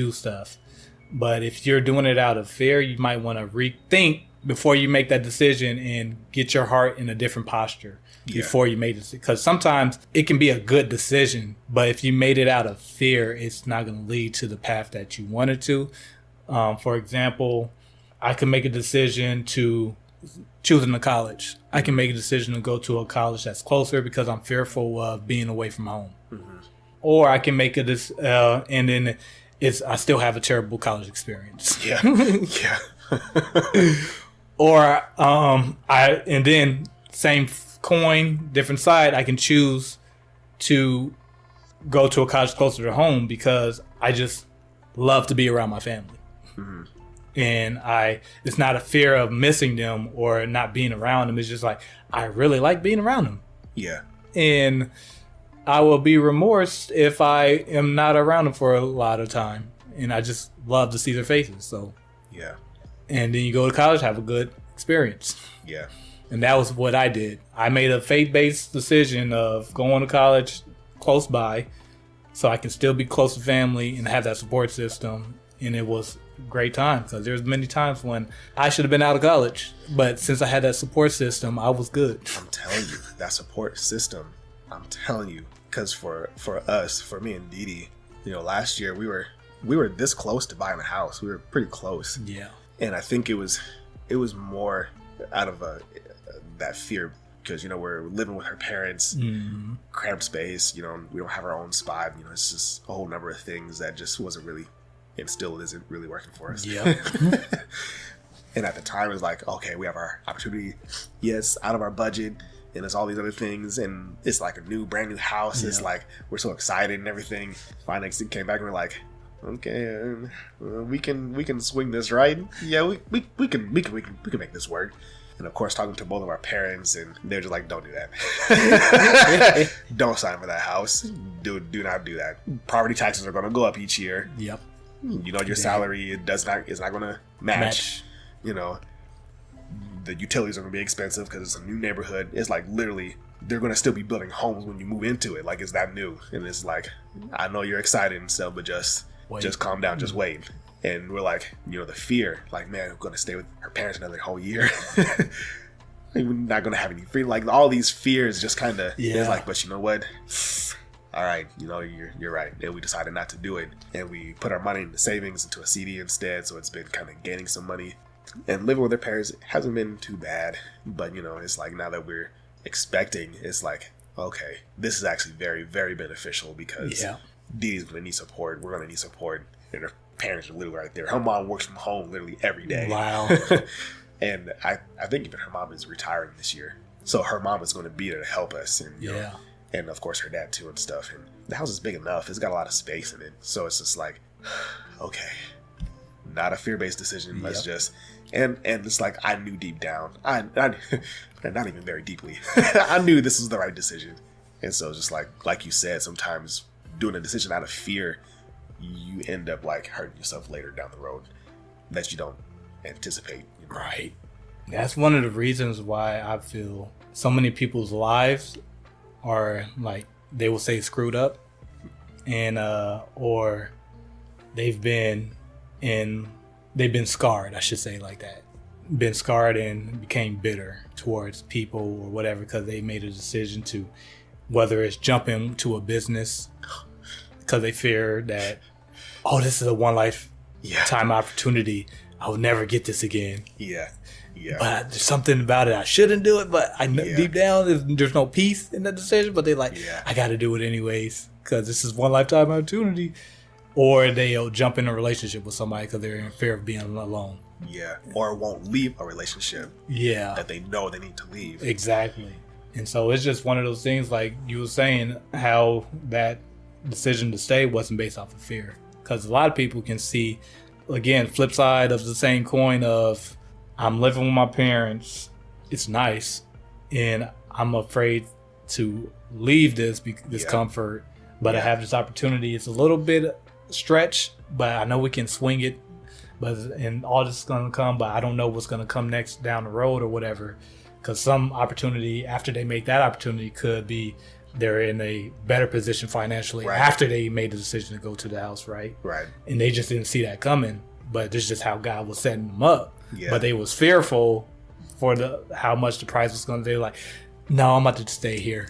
do stuff. But if you're doing it out of fear, you might want to rethink before you make that decision and get your heart in a different posture before you made it. Because sometimes it can be a good decision, but if you made it out of fear, it's not going to lead to the path that you wanted to. For example, I can make a decision to choosing a college. I can make a decision to go to a college that's closer because I'm fearful of being away from home. Mm-hmm. Or I can make and then I still have a terrible college experience. Yeah. Yeah. Or and then same coin, different side, I can choose to go to a college closer to home because I just love to be around my family. Mm-hmm. And it's not a fear of missing them or not being around them. It's just like, I really like being around them. Yeah. And I will be remorsed if I am not around them for a lot of time. And I just love to see their faces. So, yeah. And then you go to college, have a good experience. Yeah. And that was what I did. I made a faith-based decision of going to college close by so I can still be close to family and have that support system. And it was a great time because there's many times when I should have been out of college. But since I had that support system, I was good. I'm telling you, that support system, I'm telling you, because for us, for me and Didi, last year we were this close to buying a house. We were pretty close. Yeah. And I think it was more out of that fear because, we're living with her parents, cramped space, we don't have our own spot. It's just a whole number of things that just wasn't really, and still isn't really working for us. Yeah. And at the time it was like, okay, we have our opportunity. Yes, out of our budget. And there's all these other things. And it's like a brand new house. Yeah. It's like, we're so excited and everything. Finance came back and we're like, okay, we can swing this, right? Yeah, we can make this work. And of course, talking to both of our parents, and they're just like, "Don't do that. Don't sign for that house. Do not do that. Property taxes are going to go up each year. Yep. Your salary is not going to match. The utilities are going to be expensive because it's a new neighborhood. It's like literally they're going to still be building homes when you move into it. Like it's that new, and it's like, I know you're excited and stuff, but just calm down, just wait." And we're like, the fear, like, man, we're going to stay with her parents another whole year. We're not going to have any freedom. Like, all these fears just kind of, it's like, but you know what? All right, you're right. And we decided not to do it. And we put our money into savings, into a CD instead. So it's been kind of gaining some money. And living with their parents hasn't been too bad. But, it's like now that we're expecting, it's like, okay, this is actually very, very beneficial because Didi's going to need support. We're going to need support. And her parents are literally right there. Her mom works from home literally every day. Wow. And I think even her mom is retiring this year. So her mom is going to be there to help us. And, and of course her dad too and stuff. And the house is big enough. It's got a lot of space in it. So it's just like, okay, not a fear-based decision. Let's just, and it's like, I knew deep down, I not even very deeply, I knew this was the right decision. And so just like you said, sometimes doing a decision out of fear, you end up like hurting yourself later down the road that you don't anticipate. Right. That's one of the reasons why I feel so many people's lives are like, they will say screwed up, and or they've been scarred, I should say, like that. Been scarred and became bitter towards people or whatever because they made a decision to, whether it's jump into a business because they fear that, this is a one lifetime opportunity. I will never get this again. Yeah. But there's something about it. I shouldn't do it, but I know deep down there's no peace in that decision. But they I got to do it anyways because this is one lifetime opportunity. Or they'll jump in a relationship with somebody because they're in fear of being alone. Yeah. Or won't leave a relationship. Yeah. That they know they need to leave. Exactly. And so it's just one of those things, like you were saying, how that decision to stay wasn't based off of fear. Because a lot of people can see, again, flip side of the same coin of, I'm living with my parents, it's nice, and I'm afraid to leave this comfort, but I have this opportunity. It's a little bit stretch, but I know we can swing it, and all this is going to come, but I don't know what's going to come next down the road or whatever, because some opportunity after they make that opportunity could be they're in a better position financially after they made the decision to go to the house, right? Right. And they just didn't see that coming. But this is just how God was setting them up. Yeah. But they was fearful for how much the price was going to. They were like, no, I'm about to stay here.